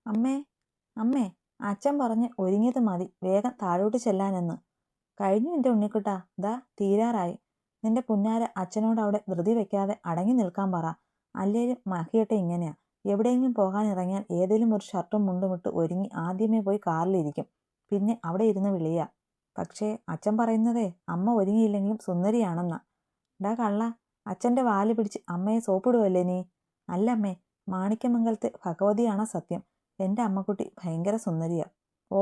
അമ്മേ, അമ്മേ, അച്ഛൻ പറഞ്ഞ് ഒരുങ്ങിയത് മതി, വേഗം താഴോട്ട് ചെല്ലാനെന്ന്. കഴിഞ്ഞു എൻ്റെ ഉണ്ണിക്കുട്ടാ, ദാ തീരാറായി. നിന്റെ പുന്നാര അച്ഛനോട് അവിടെ ധൃതി വെക്കാതെ അടങ്ങി നിൽക്കാൻ പറ. അല്ലേലും മഹിയട്ടെ ഇങ്ങനെയാ. എവിടെയെങ്കിലും പോകാൻ ഇറങ്ങിയാൽ ഏതെങ്കിലും ഒരു ഷർട്ടും മുണ്ടുമിട്ട് ഒരുങ്ങി ആദ്യമേ പോയി കാറിലിരിക്കും. പിന്നെ അവിടെ ഇരുന്ന് വിളിയാ. പക്ഷേ അച്ഛൻ പറയുന്നതേ അമ്മ ഒരുങ്ങിയില്ലെങ്കിലും സുന്ദരിയാണെന്നാ. ഡാ കള്ള, അച്ഛൻ്റെ വാല് പിടിച്ച് അമ്മയെ സോപ്പിടുവല്ലേ നീ? അല്ലമ്മേ, മാണിക്യമംഗലത്തെ ഭഗവതിയാണോ സത്യം. എൻ്റെ അമ്മക്കുട്ടി ഭയങ്കര സുന്ദരിയാ. ഓ,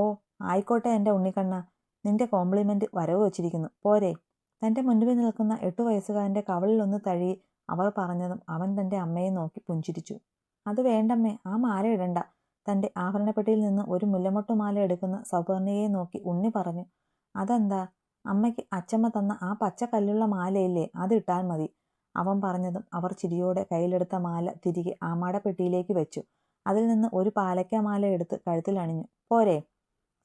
ആയിക്കോട്ടെ എൻ്റെ ഉണ്ണിക്കണ്ണ, നിന്റെ കോംപ്ലിമെന്റ് വരവ് വച്ചിരിക്കുന്നു, പോരെ. തൻ്റെ മുൻപിൽ നിൽക്കുന്ന 8 വയസ്സുകാരൻ്റെ കവളിലൊന്ന് തഴുകി അവർ പറഞ്ഞതും അവൻ തൻ്റെ അമ്മയെ നോക്കി പുഞ്ചിരിച്ചു. അത് വേണ്ടമ്മേ, ആ മാല ഇടണ്ട. തൻ്റെ ആഭരണപ്പെട്ടിയിൽ നിന്ന് ഒരു മുല്ലമൊട്ടുമാല എടുക്കുന്ന സൗപർണികയെ നോക്കി ഉണ്ണി പറഞ്ഞു. അതെന്താ? അമ്മയ്ക്ക് അച്ചമ്മ തന്ന ആ പച്ചക്കല്ലുള്ള മാലയില്ലേ, അത് ഇട്ടാൽ മതി. അവൻ പറഞ്ഞതും അവർ ചിരിയോടെ കയ്യിലെടുത്ത മാല തിരികെ ആമാടപ്പെട്ടിയിലേക്ക് വെച്ചു. അതിൽ നിന്ന് ഒരു പാലക്ക മാല എടുത്ത് കഴുത്തിൽ അണിഞ്ഞു. പോരെ?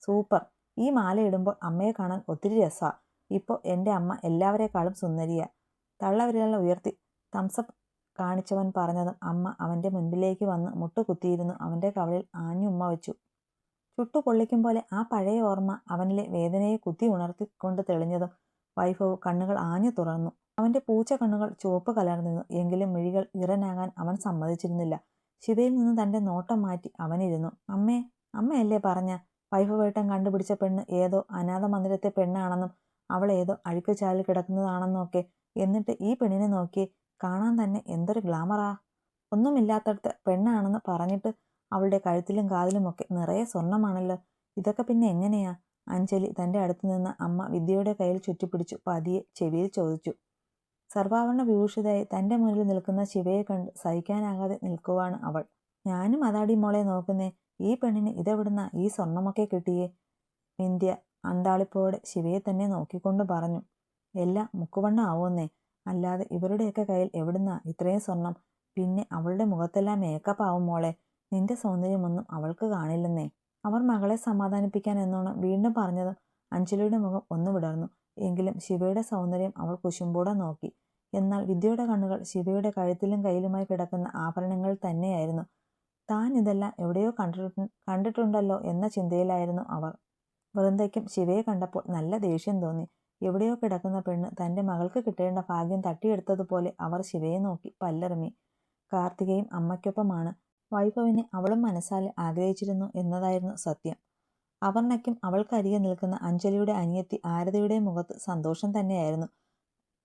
സൂപ്പർ. ഈ മാല ഇടുമ്പോൾ അമ്മയെ കാണാൻ ഒത്തിരി രസാ. ഇപ്പോൾ എൻ്റെ അമ്മ എല്ലാവരെക്കാളും സുന്ദരിയാ. തള്ളവിരൽ ഉയർത്തി തംസപ്പ് കാണിച്ചവൻ പറഞ്ഞതും അമ്മ അവൻ്റെ മുൻപിലേക്ക് വന്ന് മുട്ടുകുത്തിയിരുന്നു അവൻ്റെ കവളിൽ ആഞ്ഞുമ്മ വെച്ചു. ചുട്ടു പൊള്ളിക്കും പോലെ ആ പഴയ ഓർമ്മ അവനിലെ വേദനയെ കുത്തി ഉണർത്തിക്കൊണ്ട് തെളിഞ്ഞതും വൈഭവ് കണ്ണുകൾ ആഞ്ഞു തുറന്നു. അവൻ്റെ പൂച്ച കണ്ണുകൾ ചുവപ്പ് കലർന്നിരുന്നു. എങ്കിലും മിഴികൾ ഈറനാകാൻ അവൻ സമ്മതിച്ചിരുന്നില്ല. ശിവയിൽ നിന്ന് തൻ്റെ നോട്ടം മാറ്റി അവനിരുന്നു. അമ്മേ, അമ്മയല്ലേ പറഞ്ഞ വൈഭവേട്ടൻ കണ്ടുപിടിച്ച പെണ്ണ് ഏതോ അനാഥ മന്ദിരത്തെ പെണ്ണാണെന്നും അവൾ ഏതോ അഴുക്കുചാലിൽ കിടക്കുന്നതാണെന്നൊക്കെ. എന്നിട്ട് ഈ പെണ്ണിനെ നോക്കി, കാണാൻ തന്നെ എന്തൊരു ഗ്ലാമറാ. ഒന്നുമില്ലാത്തടത്ത് പെണ്ണാണെന്ന് പറഞ്ഞിട്ട് അവളുടെ കഴുത്തിലും കാതിലുമൊക്കെ നിറയെ സ്വർണ്ണമാണല്ലോ. ഇതൊക്കെ പിന്നെ എങ്ങനെയാ? അഞ്ജലി തൻ്റെ അടുത്ത് നിന്ന് അമ്മ വിദ്യയുടെ കയ്യിൽ ചുറ്റിപ്പിടിച്ചു പതിയെ ചെവിയിൽ ചോദിച്ചു. സർവാഭരണ വിഭൂഷിതയായി തൻ്റെ മുന്നിൽ നിൽക്കുന്ന ശിവയെ കണ്ട് സഹിക്കാനാകാതെ നിൽക്കുവാണ് അവൾ. ഞാനും അതാടി മോളെ നോക്കുന്നേ. ഈ പെണ്ണിന് ഇതെവിടുന്നാ ഈ സ്വർണമൊക്കെ കിട്ടിയേ? വിന്ധ്യ അന്താളിപ്പോടെ ശിവയെ തന്നെ നോക്കിക്കൊണ്ട് പറഞ്ഞു. എല്ലാം മുക്കുവണ്ണ ആവുന്നേ, അല്ലാതെ ഇവരുടെയൊക്കെ കയ്യിൽ എവിടുന്നാ ഇത്രയും സ്വർണം? പിന്നെ അവളുടെ മുഖത്തെല്ലാം മേക്കപ്പ് ആവും മോളെ. നിന്റെ സൗന്ദര്യമൊന്നും അവൾക്ക് കാണില്ലെന്നേ. അവർ മകളെ സമാധാനിപ്പിക്കാൻ എന്നോണം വീണ്ടും പറഞ്ഞതും അഞ്ജലിയുടെ മുഖം ഒന്ന് വിടർന്നു. എങ്കിലും ശിവയുടെ സൗന്ദര്യം അവൾ കുശുമ്പോടെ നോക്കി. എന്നാൽ വിദ്യയുടെ കണ്ണുകൾ ശിവയുടെ കഴുത്തിലും കയ്യിലുമായി കിടക്കുന്ന ആഭരണങ്ങളിൽ തന്നെയായിരുന്നു. താൻ ഇതെല്ലാം എവിടെയോ കണ്ടിട്ടുണ്ടല്ലോ എന്ന ചിന്തയിലായിരുന്നു അവർ. വൃന്ദയ്ക്കും ശിവയെ കണ്ടപ്പോൾ നല്ല ദേഷ്യം തോന്നി. എവിടെയോ കിടക്കുന്ന പെണ്ണ് തൻ്റെ മകൾക്ക് കിട്ടേണ്ട ഭാഗ്യം തട്ടിയെടുത്തതുപോലെ അവർ ശിവയെ നോക്കി പല്ലറിഞ്ഞു. കാർത്തികയും അമ്മയ്ക്കൊപ്പമാണ്. വൈഭവിനെ അവളും മനസ്സാലെ ആഗ്രഹിച്ചിരുന്നു എന്നതായിരുന്നു സത്യം. അപർണയ്ക്കും അവൾക്കരികെ നിൽക്കുന്ന അഞ്ജലിയുടെ അനിയത്തി ആരതിയുടെ മുഖത്ത് സന്തോഷം തന്നെയായിരുന്നു.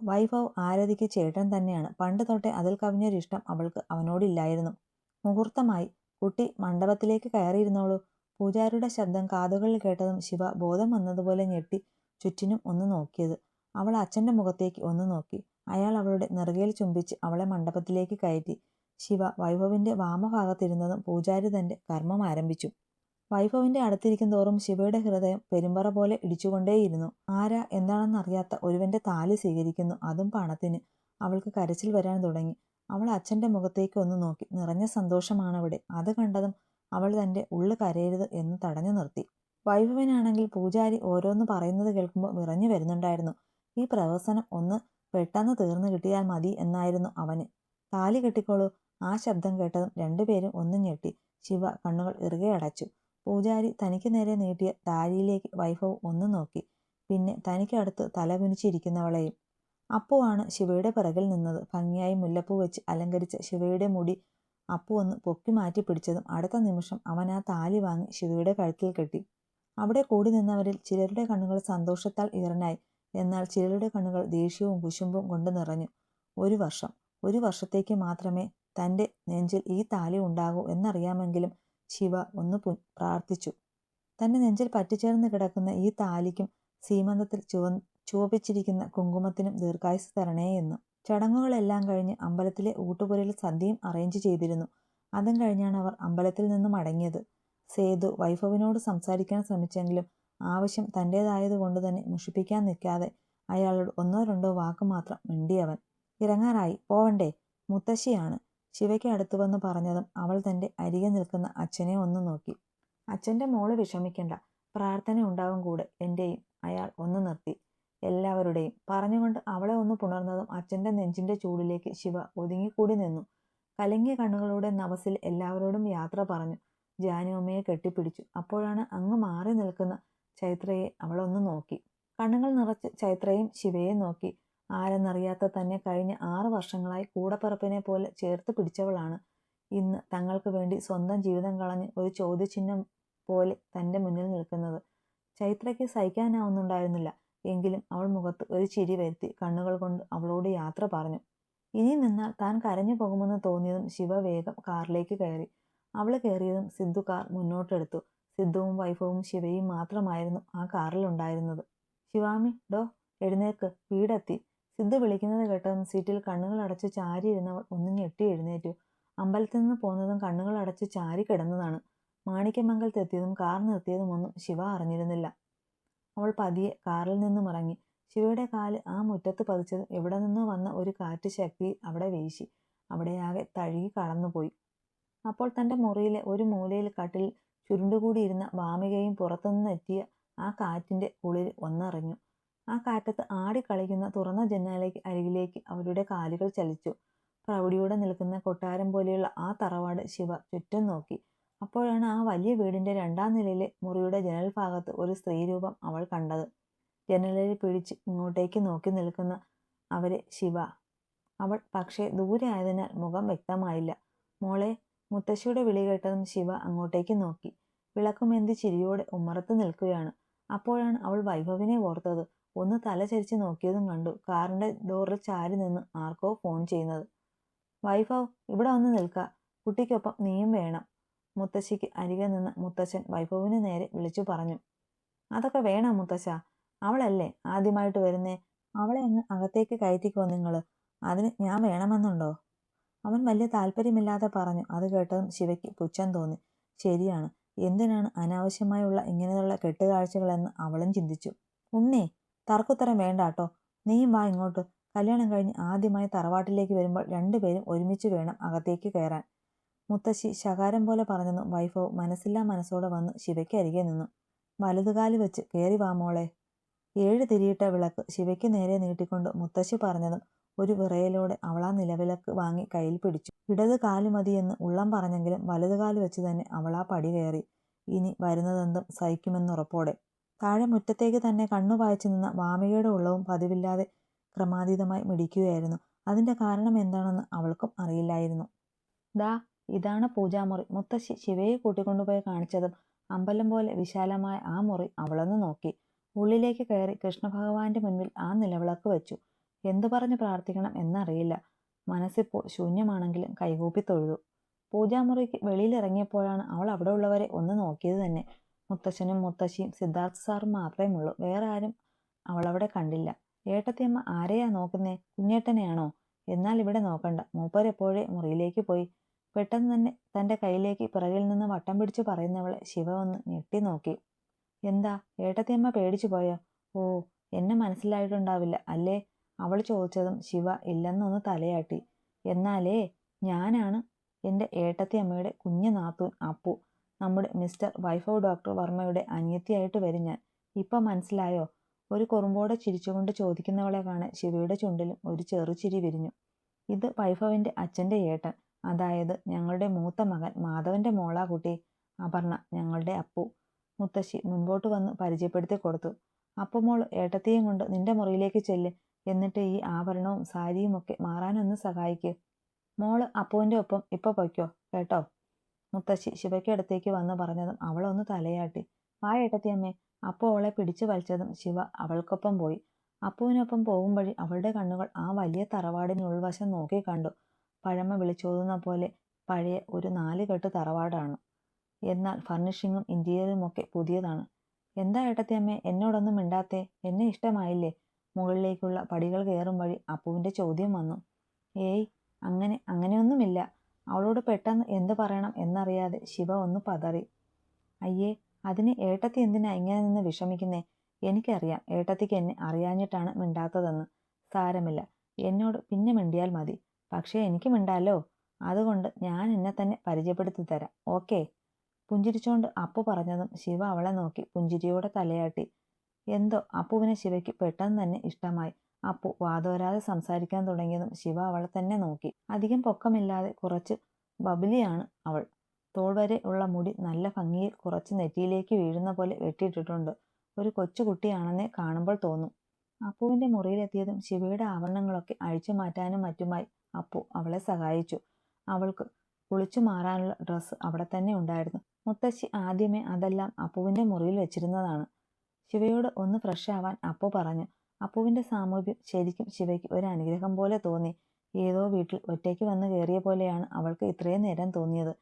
വൈഭവ് ആരതിക്ക് ചേട്ടൻ തന്നെയാണ്. പണ്ട് തൊട്ടേ അതിൽ കവിഞ്ഞൊരിഷ്ടം അവൾക്ക് അവനോടില്ലായിരുന്നു. മുഹൂർത്തമായി, കുട്ടി മണ്ഡപത്തിലേക്ക് കയറിയിരുന്നോളൂ. പൂജാരിയുടെ ശബ്ദം കാതുകളിൽ കേട്ടതും ശിവ ബോധം വന്നതുപോലെ ഞെട്ടി ചുറ്റിനും ഒന്ന് നോക്കിയത്. അവൾ അച്ഛൻ്റെ മുഖത്തേക്ക് ഒന്ന് നോക്കി. അയാൾ അവളുടെ നെറുകയിൽ ചുംബിച്ച് അവളെ മണ്ഡപത്തിലേക്ക് കയറ്റി. ശിവ വൈഭവിൻ്റെ വാമഭാഗത്തിരുന്നതും പൂജാരി തൻ്റെ കർമ്മം ആരംഭിച്ചു. വൈഭവിൻ്റെ അടുത്തിരിക്കും തോറും ശിവയുടെ ഹൃദയം പെരുമ്പറ പോലെ ഇടിച്ചുകൊണ്ടേയിരുന്നു. ആരാ എന്താണെന്നറിയാത്ത ഒരുവന്റെ താലി സ്വീകരിക്കുന്നു, അതും പണത്തിന്. അവൾക്ക് കരച്ചിൽ വരാൻ തുടങ്ങി. അവൾ അച്ഛൻ്റെ മുഖത്തേക്ക് ഒന്ന് നോക്കി. നിറഞ്ഞ സന്തോഷമാണവിടെ. അത് കണ്ടതും അവൾ തൻ്റെ ഉള്ളു കരയരുത് എന്ന് തടഞ്ഞു നിർത്തി. വൈഭവനാണെങ്കിൽ പൂജാരി ഓരോന്ന് പറയുന്നത് കേൾക്കുമ്പോൾ വിറഞ്ഞു വരുന്നുണ്ടായിരുന്നു. ഈ പ്രഹസനം ഒന്ന് പെട്ടെന്ന് തീർന്നു കിട്ടിയാൽ മതി എന്നായിരുന്നു അവന്. താലി കെട്ടിക്കോളൂ. ആ ശബ്ദം കേട്ടതും രണ്ടുപേരും ഒന്ന് ഞെട്ടി. ശിവ കണ്ണുകൾ ഇറുകെ അടച്ചു. പൂജാരി തനിക്ക് നേരെ നീട്ടിയ താലിയിലേക്ക് വൈഭവ് ഒന്ന് നോക്കി. പിന്നെ തനിക്ക് അടുത്ത് തലകുനിച്ചിരിക്കുന്നവളെയും. അപ്പുവാണ് ശിവയുടെ പിറകിൽ നിന്നത്. ഭംഗിയായി മുല്ലപ്പൂ വെച്ച് അലങ്കരിച്ച ശിവയുടെ മുടി അപ്പു ഒന്ന് പൊക്കി മാറ്റി പിടിച്ചതും അടുത്ത നിമിഷം അവൻ ആ താലി വാങ്ങി ശിവയുടെ കഴുത്തിൽ കെട്ടി. അവിടെ കൂടി നിന്നവരിൽ ചിലരുടെ കണ്ണുകൾ സന്തോഷത്താൽ ഈറനായി. എന്നാൽ ചിലരുടെ കണ്ണുകൾ ദേഷ്യവും കുശുമ്പും കൊണ്ട് നിറഞ്ഞു. ഒരു വർഷത്തേക്ക് മാത്രമേ തൻ്റെ നെഞ്ചിൽ ഈ താലി ഉണ്ടാകൂ എന്നറിയാമെങ്കിലും ശിവ ഒന്ന് പ്രാർത്ഥിച്ചു. തൻ്റെ നെഞ്ചിൽ പറ്റിച്ചേർന്ന് കിടക്കുന്ന ഈ താലിക്കും സീമന്തത്തിൽ ചുവപ്പിച്ചിരിക്കുന്ന കുങ്കുമത്തിനും ദീർഘായുസ് തരണേ എന്ന്. ചടങ്ങുകളെല്ലാം കഴിഞ്ഞ് അമ്പലത്തിലെ ഊട്ടുപുരയിൽ സദ്യയും അറേഞ്ച് ചെയ്തിരുന്നു. അതും കഴിഞ്ഞാണ് അവർ അമ്പലത്തിൽ നിന്ന് മടങ്ങിയത്. സേതു വൈഭവിനോട് സംസാരിക്കാൻ ശ്രമിച്ചെങ്കിലും ആവശ്യം തൻ്റേതായതുകൊണ്ട് തന്നെ മുഷിപ്പിക്കാൻ നിൽക്കാതെ അയാളോട് ഒന്നോ രണ്ടോ വാക്ക് മാത്രം മിണ്ടിയവൻ. ഇറങ്ങാറായി, പോവണ്ടേ? മുത്തശ്ശിയാണ് ശിവയ്ക്ക് അടുത്തു വന്ന് പറഞ്ഞതും അവൾ തൻ്റെ അരികെ നിൽക്കുന്ന അച്ഛനെ ഒന്ന് നോക്കി. അച്ഛൻ്റെ മോള് വിഷമിക്കണ്ട, പ്രാർത്ഥന ഉണ്ടാവും കൂടെ എൻ്റെയും. അയാൾ ഒന്ന് നിർത്തി. എല്ലാവരുടെയും പറഞ്ഞുകൊണ്ട് അവളെ ഒന്ന് പുണർന്നതും അച്ഛൻ്റെ നെഞ്ചിൻ്റെ ചൂടിലേക്ക് ശിവ ഒതുങ്ങിക്കൂടി നിന്നു. കലങ്ങിയ കണ്ണുകളുടെ നവസിൽ എല്ലാവരോടും യാത്ര പറഞ്ഞു. ജാനുവമ്മയെ കെട്ടിപ്പിടിച്ചു. അപ്പോഴാണ് അങ്ങ് മാറി നിൽക്കുന്ന ചൈത്രയെ അവളൊന്ന് നോക്കി. കണ്ണുകൾ നിറച്ച് ചൈത്രയും ശിവയെ നോക്കി. ആരെന്നറിയാത്ത തന്നെ കഴിഞ്ഞ 6 വർഷങ്ങളായി കൂടപ്പിറപ്പിനെ പോലെ ചേർത്ത് പിടിച്ചവളാണ് ഇന്ന് തങ്ങൾക്ക് വേണ്ടി സ്വന്തം ജീവിതം കളഞ്ഞ് ഒരു ചോദ്യചിഹ്നം പോലെ തൻ്റെ മുന്നിൽ നിൽക്കുന്നത്. ചൈത്രയ്ക്ക് സഹിക്കാനാവുന്നുണ്ടായിരുന്നില്ല. എങ്കിലും അവൾ മുഖത്ത് ഒരു ചിരി വരുത്തി കണ്ണുകൾ കൊണ്ട് അവളോട് യാത്ര പറഞ്ഞു. ഇനി നിന്നാൽ താൻ കരഞ്ഞു പോകുമെന്ന് തോന്നിയതും ശിവ വേഗം കാറിലേക്ക് കയറി. അവൾ കയറിയതും സിദ്ധു കാർ മുന്നോട്ടെടുത്തു. സിദ്ധുവും വൈഫവും ശിവയും മാത്രമായിരുന്നു ആ കാറിലുണ്ടായിരുന്നത്. ശിവാമി, ഡോ എഴുന്നേക്ക്, വീടെത്തി. സിദ്ധു വിളിക്കുന്നത് കേട്ടതും സീറ്റിൽ കണ്ണുകൾ അടച്ചു ചാരിയിരുന്നവൾ ഒന്ന് ഞെട്ടി എഴുന്നേറ്റു. അമ്പലത്തിൽ നിന്ന് പോന്നതും കണ്ണുകൾ അടച്ചു ചാരി കിടന്നതാണ്. മാണിക്യമംഗലത്തെത്തിയതും കാർ നിർത്തിയതുമൊന്നും ശിവ അറിഞ്ഞിരുന്നില്ല. അവൾ പതിയെ കാറിൽ നിന്നും ഇറങ്ങി. ശിവയുടെ കാല് ആ മുറ്റത്ത് പതിച്ചതും എവിടെ നിന്നോ വന്ന ഒരു കാറ്റ് ശക്തിയിൽ അവിടെ വീശി. അവിടെയാകെ തഴുകി കടന്നുപോയി. അപ്പോൾ തൻ്റെ മുറിയിലെ ഒരു മൂലയിൽ കട്ടിൽ ചുരുണ്ടുകൂടിയിരുന്ന വാമികയും പുറത്തുനിന്ന് എത്തിയ ആ കാറ്റിൻ്റെ കുളിർ ഒന്നറിഞ്ഞു. ആ കാറ്റത്ത് ആടിക്കളിക്കുന്ന തുറന്ന ജനാലയ്ക്ക് അരികിലേക്ക് അവരുടെ കാലുകൾ ചലിച്ചു. പ്രൗഢിയോടെ നിൽക്കുന്ന കൊട്ടാരം പോലെയുള്ള ആ തറവാട് ശിവ ചുറ്റും നോക്കി. അപ്പോഴാണ് ആ വലിയ വീടിൻ്റെ 2ാം നിലയിലെ മുറിയുടെ ജനൽ ഭാഗത്ത് ഒരു സ്ത്രീരൂപം അവൾ കണ്ടത്. ജനലിൽ പിടിച്ച് ഇങ്ങോട്ടേക്ക് നോക്കി നിൽക്കുന്ന അവരെ ശിവ. അവൾ പക്ഷേ ദൂരെ ആയതിനാൽ മുഖം വ്യക്തമായില്ല. മോളെ, മുത്തശ്ശിയുടെ വിളി കേട്ടതും ശിവ അങ്ങോട്ടേക്ക് നോക്കി. വിളക്കുമേന്തി ചിരിയോടെ ഉമ്മറത്ത് നിൽക്കുകയാണ്. അപ്പോഴാണ് അവൾ വൈഭവിനെ ഓർത്തത്. ഒന്ന് തല ചരിച്ച് നോക്കിയതും കണ്ടു കാറിൻ്റെ ഡോറിൽ ചാരി നിന്ന് ആർക്കോ ഫോൺ ചെയ്യുന്നത്. വൈഭവ്, ഇവിടെ വന്ന് നിൽക്ക, കുട്ടിക്കൊപ്പം നീയും വേണം. മുത്തശ്ശിക്ക് അരികെ നിന്ന് മുത്തച്ഛൻ വൈഭവിന് നേരെ വിളിച്ചു പറഞ്ഞു. അതൊക്കെ വേണം മുത്തശ്ശ, അവളല്ലേ ആദ്യമായിട്ട് വരുന്നേ, അവളെ അങ്ങ് അകത്തേക്ക് കയറ്റിക്കോ നിങ്ങൾ, അതിന് ഞാൻ വേണമെന്നുണ്ടോ? അവൻ വലിയ താല്പര്യമില്ലാതെ പറഞ്ഞു. അത് കേട്ടതും ശിവയ്ക്ക് പുച്ഛം തോന്നി. ശരിയാണ്, എന്തിനാണ് അനാവശ്യമായുള്ള ഇങ്ങനെയുള്ള കെട്ടുകാഴ്ചകളെന്ന് അവളും ചിന്തിച്ചു. ഉണ്ണി, തർക്കുത്തരം വേണ്ടാട്ടോ, നീയും വാ ഇങ്ങോട്ട്. കല്യാണം കഴിഞ്ഞ് ആദ്യമായി തറവാട്ടിലേക്ക് വരുമ്പോൾ 2 പേരും ഒരുമിച്ച് വേണം അകത്തേക്ക് കയറാൻ. മുത്തശ്ശി ശകാരം പോലെ പറഞ്ഞതും വൈഭവ് മനസ്സില്ലാ മനസ്സോടെ വന്ന് ശിവയ്ക്ക് അരികെ നിന്നു. വലതുകാല് വെച്ച് കയറി വാ മോളെ. 7 തിരിയിട്ട വിളക്ക് ശിവയ്ക്ക് നേരെ നീട്ടിക്കൊണ്ട് മുത്തശ്ശി പറഞ്ഞതും ഒരു വിറയലോടെ അവൾ ആ നിലവിളക്ക് വാങ്ങി കയ്യിൽ പിടിച്ചു. ഇടത് കാല് മതിയെന്ന് ഉള്ളം പറഞ്ഞെങ്കിലും വലതുകാല് വെച്ച് തന്നെ അവൾ ആ പടി കയറി. ഇനി വരുന്നതെന്തും സഹിക്കുമെന്നുറപ്പോടെ. താഴെ മുറ്റത്തേക്ക് തന്നെ കണ്ണു പായിച്ചു നിന്ന വാമികയുടെ ഉള്ളവും പതിവില്ലാതെ ക്രമാതീതമായി മിടിക്കുകയായിരുന്നു. അതിൻ്റെ കാരണം എന്താണെന്ന് അവൾക്കും അറിയില്ലായിരുന്നു. ദാ ഇതാണ് പൂജാമുറി. മുത്തശ്ശി ശിവയെ കൂട്ടിക്കൊണ്ടുപോയി കാണിച്ചതും അമ്പലം പോലെ വിശാലമായ ആ മുറി അവളൊന്ന് നോക്കി. ഉള്ളിലേക്ക് കയറി കൃഷ്ണഭഗവാന്റെ മുൻപിൽ ആ നിലവിളക്ക് വെച്ചു. എന്തു പറഞ്ഞ് പ്രാർത്ഥിക്കണം എന്നറിയില്ല. മനസ്സിപ്പോൾ ശൂന്യമാണെങ്കിലും കൈകൂപ്പി തൊഴുതു. പൂജാമുറിക്ക് വെളിയിലിറങ്ങിയപ്പോഴാണ് അവൾ അവിടെ ഉള്ളവരെ ഒന്ന് നോക്കിയത് തന്നെ. മുത്തശ്ശനും മുത്തശ്ശിയും സിദ്ധാർത്ഥ സാറും മാത്രമേ ഉള്ളൂ. വേറെ ആരും അവളവിടെ കണ്ടില്ല. ഏട്ടത്തിയമ്മ ആരെയാ നോക്കുന്നേ? കുഞ്ഞേട്ടനെയാണോ? എന്നാൽ ഇവിടെ നോക്കണ്ട, മൂപ്പരെപ്പോഴേ മുറിയിലേക്ക് പോയി. പെട്ടെന്ന് തന്നെ തൻ്റെ കയ്യിലേക്ക് പിറകിൽ നിന്ന് വട്ടം പിടിച്ചു പറയുന്നവളെ ശിവ ഒന്ന് ഞെട്ടി നോക്കി. എന്താ ഏട്ടത്തിയമ്മ പേടിച്ചു പോയോ? ഓ, എന്നെ മനസ്സിലായിട്ടുണ്ടാവില്ല അല്ലേ? അവൾ ചോദിച്ചതും ശിവ ഇല്ലെന്നൊന്ന് തലയാട്ടി. എന്നാലേ, ഞാനാണ് എൻ്റെ ഏട്ടത്തിയമ്മയുടെ കുഞ്ഞു നാത്തൂൻ അപ്പു. നമ്മുടെ മിസ്റ്റർ വൈഭവ് ഡോക്ടർ വർമ്മയുടെ അനിയത്തിയായിട്ട് വരും ഞാൻ. ഇപ്പം മനസ്സിലായോ? ഒരു കുറുമ്പോടെ ചിരിച്ചുകൊണ്ട് ചോദിക്കുന്നവളെ കാണാൻ ശിവയുടെ ചുണ്ടിലും ഒരു ചെറുചിരി വിരിഞ്ഞു. ഇത് വൈഭവിൻ്റെ അച്ഛൻ്റെ ഏട്ടൻ, അതായത് ഞങ്ങളുടെ മൂത്ത മകൻ മാധവൻ്റെ മോളാ കുട്ടി, അപർണ, ഞങ്ങളുടെ അപ്പു. മുത്തശ്ശി മുൻപോട്ട് വന്ന് പരിചയപ്പെടുത്തി കൊടുത്തു. അപ്പുമോൾ ഏട്ടത്തെയും കൊണ്ട് നിന്റെ മുറിയിലേക്ക് ചെല്ല്. എന്നിട്ട് ഈ ആഭരണവും സാരിയും ഒക്കെ മാറാനൊന്ന് സഹായിക്ക്. മോള് അപ്പുവിൻ്റെ ഒപ്പം ഇപ്പോൾ പൊയ്ക്കോ കേട്ടോ. മുത്തശ്ശി ശിവയ്ക്കടുത്തേക്ക് വന്ന് പറഞ്ഞതും അവളൊന്ന് തലയാട്ടി. വാ ഏട്ടത്തിയമ്മേ. അപ്പു അവളെ പിടിച്ചു വലിച്ചതും ശിവ അവൾക്കൊപ്പം പോയി. അപ്പുവിനൊപ്പം പോകും വഴി അവളുടെ കണ്ണുകൾ ആ വലിയ തറവാടിന് ഉൾവശം നോക്കി കണ്ടു. പഴമ വിളിച്ചോതുന്ന പോലെ പഴയ ഒരു 4 കെട്ട് തറവാടാണ്. എന്നാൽ ഫർണിഷിങ്ങും ഇന്റീരിയറും ഒക്കെ പുതിയതാണ്. എന്താ ഏട്ടത്തിയമ്മേ എന്നോടൊന്നും മിണ്ടാത്തേ? എന്നെ ഇഷ്ടമായില്ലേ? മുകളിലേക്കുള്ള പടികൾ കയറും വഴി അപ്പുവിൻ്റെ ചോദ്യം വന്നു. ഏയ്, അങ്ങനെയൊന്നുമില്ല. അവളോട് പെട്ടെന്ന് എന്ത് പറയണം എന്നറിയാതെ ശിവ ഒന്ന് പതറി. അയ്യേ, അതിന് ഏട്ടത്തി എന്തിനാ ഇങ്ങനെ നിന്ന് വിഷമിക്കുന്നേ? എനിക്കറിയാം ഏട്ടത്തിക്ക് എന്നെ അറിയാഞ്ഞിട്ടാണ് മിണ്ടാത്തതെന്ന്. സാരമില്ല, എന്നോട് പിന്നെ മിണ്ടിയാൽ മതി. പക്ഷേ എനിക്ക് മിണ്ടാലോ. അതുകൊണ്ട് ഞാൻ എന്നെ തന്നെ പരിചയപ്പെടുത്തി തരാം, ഓക്കേ? പുഞ്ചിരിച്ചോണ്ട് അപ്പു പറഞ്ഞതും ശിവ അവളെ നോക്കി പുഞ്ചിരിയോടെ തലയാട്ടി. എന്തോ അപ്പുവിനെ ശിവയ്ക്ക് പെട്ടെന്ന് തന്നെ ഇഷ്ടമായി. അപ്പു വാതോരാതെ സംസാരിക്കാൻ തുടങ്ങിയതും ശിവ അവളെ തന്നെ നോക്കി. അധികം പൊക്കമില്ലാതെ കുറച്ച് ബബിലിയാണ് അവൾ. തോൾ വരെ ഉള്ള മുടി നല്ല ഭംഗിയിൽ കുറച്ച് നെറ്റിയിലേക്ക് വീഴുന്ന പോലെ വെട്ടിയിട്ടിട്ടുണ്ട്. ഒരു കൊച്ചുകുട്ടിയാണെന്നേ കാണുമ്പോൾ തോന്നും. അപ്പുവിന്റെ മുറിയിലെത്തിയതും ശിവയുടെ ആഭരണങ്ങളൊക്കെ അഴിച്ചു മാറ്റാനും മറ്റുമായി അപ്പു അവളെ സഹായിച്ചു. അവൾക്ക് കുളിച്ചു മാറാനുള്ള ഡ്രസ്സ് അവിടെ തന്നെ ഉണ്ടായിരുന്നു. മുത്തശ്ശി ആദ്യമേ അതെല്ലാം അപ്പുവിന്റെ മുറിയിൽ വെച്ചിരുന്നതാണ്. ശിവയോട് ഒന്ന് ഫ്രഷ് ആവാൻ അപ്പു പറഞ്ഞു. അപ്പുവിന്റെ സാമീപ്യം ശരിക്കും ശിവയ്ക്ക് ഒരു അനുഗ്രഹം പോലെ തോന്നി. ഏതോ വീട്ടിൽ ഒറ്റയ്ക്ക് വന്ന് കയറിയ പോലെയാണ് അവൾക്ക് ഇത്രയും നേരം തോന്നിയത്.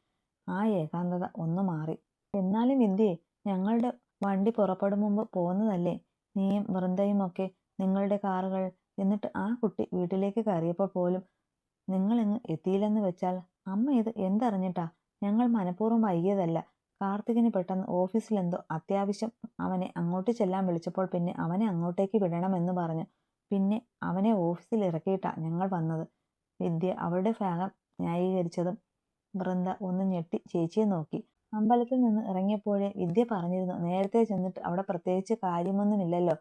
ആ ഏകാന്തത ഒന്ന് മാറി. എന്നാലും വിന്ധ്യേ, ഞങ്ങളുടെ വണ്ടി പുറപ്പെടും മുമ്പ് പോന്നതല്ലേ? നീയും വൃന്ദയും ഒക്കെ നിങ്ങളുടെ കാറുകൾ. എന്നിട്ട് ആ കുട്ടി വീട്ടിലേക്ക് കയറിയപ്പോൾ പോലും നിങ്ങളിങ്ങ് എത്തിയില്ലെന്ന് വെച്ചാൽ അമ്മ ഇത് എന്തറിഞ്ഞിട്ടാ? ഞങ്ങൾ മനഃപൂർവ്വം വൈകിയതല്ല. കാർത്തികിന് പെട്ടെന്ന് ഓഫീസിലെന്തോ അത്യാവശ്യം. അവനെ അങ്ങോട്ട് ചെല്ലാൻ വിളിച്ചപ്പോൾ പിന്നെ അവനെ അങ്ങോട്ടേക്ക് വിടണമെന്ന് പറഞ്ഞു. പിന്നെ അവനെ ഓഫീസിൽ ഇറക്കിയിട്ടാ ഞങ്ങൾ വന്നത്. വിദ്യ അവളുടെ ഭാഗം ന്യായീകരിച്ചതും വൃന്ദ ഒന്ന് ഞെട്ടി ചേച്ചിയെ നോക്കി. അമ്പലത്തിൽ നിന്ന് ഇറങ്ങിയപ്പോഴേ വിദ്യ പറഞ്ഞിരുന്നു, നേരത്തെ ചെന്നിട്ട് അവിടെ പ്രത്യേകിച്ച് കാര്യമൊന്നുമില്ലല്ലോ,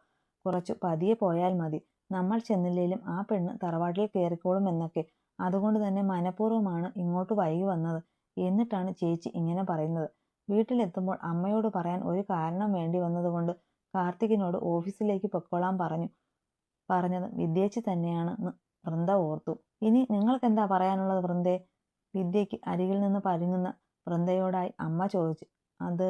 കുറച്ചു പതിയെ പോയാൽ മതി. നമ്മൾ ചെന്നില്ലേലും ആ പെണ്ണ് തറവാട്ടിൽ കയറിക്കോളും എന്നൊക്കെ. അതുകൊണ്ട് തന്നെ മനഃപൂർവ്വമാണ് ഇങ്ങോട്ട് വൈകി വന്നത്. എന്നിട്ടാണ് ചേച്ചി ഇങ്ങനെ പറയുന്നത്. വീട്ടിലെത്തുമ്പോൾ അമ്മയോട് പറയാൻ ഒരു കാരണം വേണ്ടി വന്നതുകൊണ്ട് കാർത്തികിനോട് ഓഫീസിലേക്ക് പൊക്കോളാൻ പറഞ്ഞതും വിദ്യേച്ചി തന്നെയാണെന്ന് വൃന്ദ ഓർത്തു. ഇനി നിങ്ങൾക്കെന്താ പറയാനുള്ളത് വൃന്ദേ? വിദ്യയ്ക്ക് അരികിൽ നിന്ന് പരുങ്ങുന്ന വൃന്ദയോടായി അമ്മ ചോദിച്ചു. അത്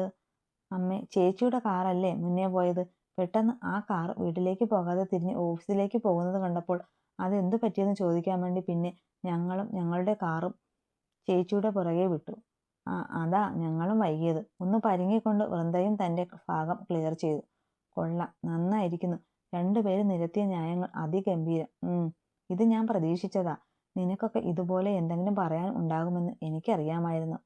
അമ്മേ, ചേച്ചിയുടെ കാറല്ലേ മുന്നേ പോയത്? പെട്ടെന്ന് ആ കാർ വീട്ടിലേക്ക് പോകാതെ തിരിഞ്ഞ് ഓഫീസിലേക്ക് പോകുന്നത് കണ്ടപ്പോൾ അതെന്തു പറ്റിയെന്ന് ചോദിക്കാൻ വേണ്ടി പിന്നെ ഞങ്ങളും ഞങ്ങളുടെ കാറും ചേച്ചിയുടെ പുറകെ വിട്ടു. അതാ ഞങ്ങളും വൈകിയത്. ഒന്ന് പരുങ്ങിക്കൊണ്ട് വൃന്ദയും തൻ്റെ ഭാഗം ക്ലിയർ ചെയ്തു. കൊള്ളാം, നന്നായിരിക്കുന്നു. രണ്ടുപേരും നിരത്തിയ ന്യായങ്ങൾ അതിഗംഭീരം. ഇത് ഞാൻ പ്രതീക്ഷിച്ചതാ. നിനക്കൊക്കെ ഇതുപോലെ എന്തെങ്കിലും പറയാൻ ഉണ്ടാകുമെന്ന് എനിക്കറിയാമായിരുന്നു.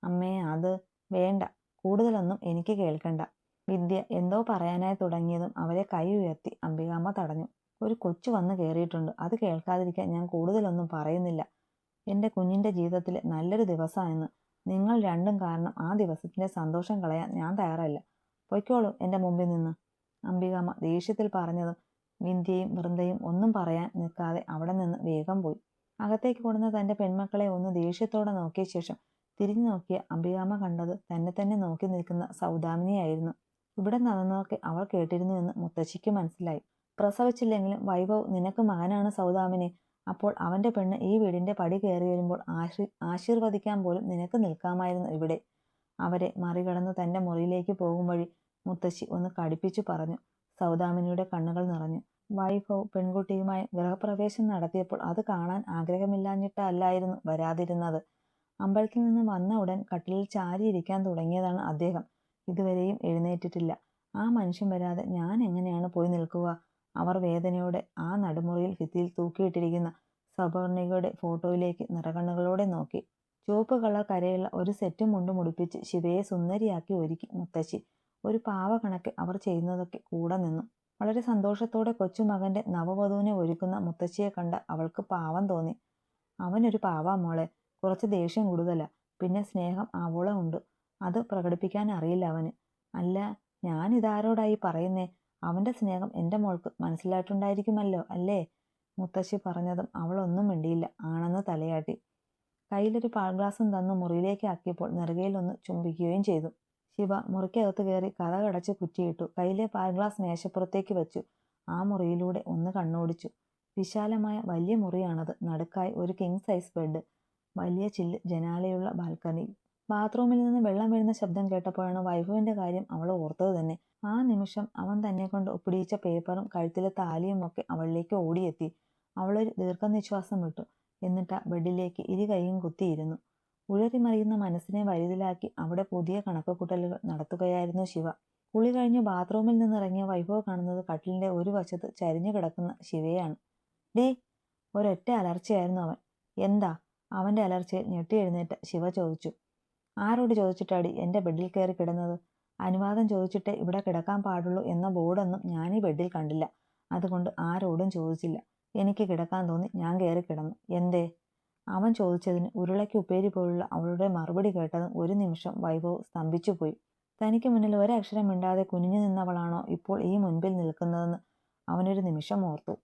അമ്മേ, അത് വേണ്ട, കൂടുതലൊന്നും എനിക്ക് കേൾക്കണ്ട. വിദ്യ എന്തോ പറയാനായി തുടങ്ങിയതും അവരെ കൈ ഉയർത്തി അംബികാമ്മ തടഞ്ഞു. ഒരു കൊച്ചു വന്ന് കയറിയിട്ടുണ്ട്. അത് കേൾക്കാതിരിക്കാൻ ഞാൻ കൂടുതലൊന്നും പറയുന്നില്ല. എൻ്റെ കുഞ്ഞിൻ്റെ ജീവിതത്തിലെ നല്ലൊരു ദിവസമായിരുന്നു. നിങ്ങൾ രണ്ടും കാരണം ആ ദിവസത്തിൻ്റെ സന്തോഷം കളയാൻ ഞാൻ തയ്യാറല്ല. പൊയ്ക്കോളൂ എൻ്റെ മുമ്പിൽ നിന്ന്, അംബികാമ്മ ദേഷ്യത്തിൽ പറഞ്ഞതും വിന്ധ്യയും വൃന്ദയും ഒന്നും പറയാൻ നിൽക്കാതെ അവിടെ നിന്ന് വേഗം പോയി. അകത്തേക്ക് കൊടുന്ന തൻ്റെ പെൺമക്കളെ ഒന്ന് ദേഷ്യത്തോടെ നോക്കിയ ശേഷം തിരിഞ്ഞു നോക്കിയ അംബികാമ്മ കണ്ടത് തന്നെ നോക്കി നിൽക്കുന്ന സൗദാമിനിയായിരുന്നു. ഇവിടെ നടന്നതൊക്കെ അവൾ കേട്ടിരുന്നു എന്ന് മുത്തശ്ശിക്ക് മനസ്സിലായി. പ്രസവിച്ചില്ലെങ്കിലും വൈഭവ് നിനക്ക് മകനാണ് സൗദാമിനി. അപ്പോൾ അവൻ്റെ പെണ്ണ് ഈ വീടിൻ്റെ പടി കയറി വരുമ്പോൾ ആശീർവദിക്കാൻ പോലും നിനക്ക് നിൽക്കാമായിരുന്നു ഇവിടെ. അവരെ മറികടന്ന് തൻ്റെ മുറിയിലേക്ക് പോകും വഴി മുത്തശ്ശി ഒന്ന് കടുപ്പിച്ചു പറഞ്ഞു. സൗദാമിനിയുടെ കണ്ണുകൾ നിറഞ്ഞു. വൈഭവ് പെൺകുട്ടിയുമായി ഗൃഹപ്രവേശം നടത്തിയപ്പോൾ അത് കാണാൻ ആഗ്രഹമില്ലാഞ്ഞിട്ടല്ലായിരുന്നു വരാതിരുന്നത്. അമ്പലത്തിൽ നിന്ന് വന്ന ഉടൻ കട്ടിലിൽ ചാരിയിരിക്കാൻ തുടങ്ങിയതാണ് അദ്ദേഹം. ഇതുവരെയും എഴുന്നേറ്റിട്ടില്ല. ആ മനുഷ്യൻ വരാതെ ഞാൻ എങ്ങനെയാണ് പോയി നിൽക്കുക? അവർ വേദനയോടെ ആ നടുമുറിയിൽ ഭിത്തിയിൽ തൂക്കിയിട്ടിരിക്കുന്ന സബർണികയുടെ ഫോട്ടോയിലേക്ക് നിറകണ്ണുകളോടെ നോക്കി. ചുവപ്പ് കളർ കരയുള്ള ഒരു സെറ്റും മുണ്ടും മുടിപ്പിച്ച് ശിവയെ സുന്ദരിയാക്കി ഒരുക്കി മുത്തശ്ശി. ഒരു പാവ കണക്ക് അവർ ചെയ്യുന്നതൊക്കെ കൂടെ നിന്നു. വളരെ സന്തോഷത്തോടെ കൊച്ചുമകന്റെ നവവധുവിനെ ഒരുക്കുന്ന മുത്തശ്ശിയെ കണ്ട അവൾക്ക് പാവം തോന്നി. അവനൊരു പാവാ മോളെ, കുറച്ച് ദേഷ്യം കൂടുതലാ, പിന്നെ സ്നേഹം ആവോളം ഉണ്ട്. അത് പ്രകടിപ്പിക്കാൻ അറിയില്ല അവന്. അല്ല, ഞാനിതാരോടായി പറയുന്നേ? അവന്റെ സ്നേഹം എൻ്റെ മോൾക്ക് മനസ്സിലായിട്ടുണ്ടായിരിക്കുമല്ലോ അല്ലേ? മുത്തശ്ശി പറഞ്ഞതും അവളൊന്നും മിണ്ടിയില്ല. ആണെന്ന് തലയാട്ടി. കയ്യിലൊരു പാൽ ഗ്ലാസും തന്നു മുറിയിലേക്ക് ആക്കിയപ്പോൾ നെറുകയിലൊന്ന് ചുംബിക്കുകയും ചെയ്തു. ശിവ മുറിക്കകത്ത് കയറി കതകടച്ച് കുറ്റിയിട്ടു. കയ്യിലെ പാൽ ഗ്ലാസ് മേശപ്പുറത്തേക്ക് വെച്ചു. ആ മുറിയിലൂടെ ഒന്ന് കണ്ണോടിച്ചു. വിശാലമായ വലിയ മുറിയാണത്. നടുക്കായി ഒരു കിങ് സൈസ് ബെഡ്, വലിയ ചില്ല്, ജനാലയുള്ള ബാൽക്കണി. ബാത്റൂമിൽ നിന്ന് വെള്ളം വീഴുന്ന ശബ്ദം കേട്ടപ്പോഴാണ് വൈഭവിന്റെ കാര്യം അവൾ ഓർത്തത് തന്നെ. ആ നിമിഷം അവൻ തന്നെ കൊണ്ട് ഒപ്പിടിയിച്ച പേപ്പറും കഴുത്തിലെ താലിയും ഒക്കെ അവളിലേക്ക് ഓടിയെത്തി. അവളൊരു ദീർഘനിശ്വാസം വിട്ടു. എന്നിട്ട് ബെഡിലേക്ക് ഇരു കൈയും കുത്തിയിരുന്നു. ഉഴറിമറിയുന്ന മനസ്സിനെ വരിതിലാക്കി അവിടെ പുതിയ കണക്കുകൂട്ടലുകൾ നടത്തുകയായിരുന്നു ശിവ. കുളി കഴിഞ്ഞ് ബാത്റൂമിൽ നിന്നിറങ്ങിയ വൈഭവ് കാണുന്നത് കട്ടിലിന്റെ ഒരു വശത്ത് ചരിഞ്ഞു കിടക്കുന്ന ശിവയാണ്. ഡേ, ഒരൊറ്റ അലർച്ചയായിരുന്നു അവൻ. എന്താ? അവന്റെ അലർച്ചയിൽ ഞെട്ടി എഴുന്നേറ്റ ശിവ ചോദിച്ചു. ആരോട് ചോദിച്ചിട്ടാടി എൻ്റെ ബെഡിൽ കയറി കിടന്നത്? അനുവാദം ചോദിച്ചിട്ടേ ഇവിടെ കിടക്കാൻ പാടുള്ളൂ എന്ന ബോർഡൊന്നും ഞാൻ ഈ ബെഡിൽ കണ്ടില്ല. അതുകൊണ്ട് ആരോടും ചോദിച്ചില്ല. എനിക്ക് കിടക്കാൻ തോന്നി, ഞാൻ കയറി കിടന്നു. എന്തേ? അവൻ ചോദിച്ചതിന് ഉരുളയ്ക്ക് ഉപ്പേരി പോലുള്ള അവളുടെ മറുപടി കേട്ടതും ഒരു നിമിഷം വൈഭവ് സ്തംഭിച്ചുപോയി. തനിക്ക് മുന്നിൽ ഒരക്ഷരം മിണ്ടാതെ കുനിഞ്ഞു നിന്നവളാണോ ഇപ്പോൾ ഈ മുൻപിൽ നിൽക്കുന്നതെന്ന് അവനൊരു നിമിഷം ഓർത്തു.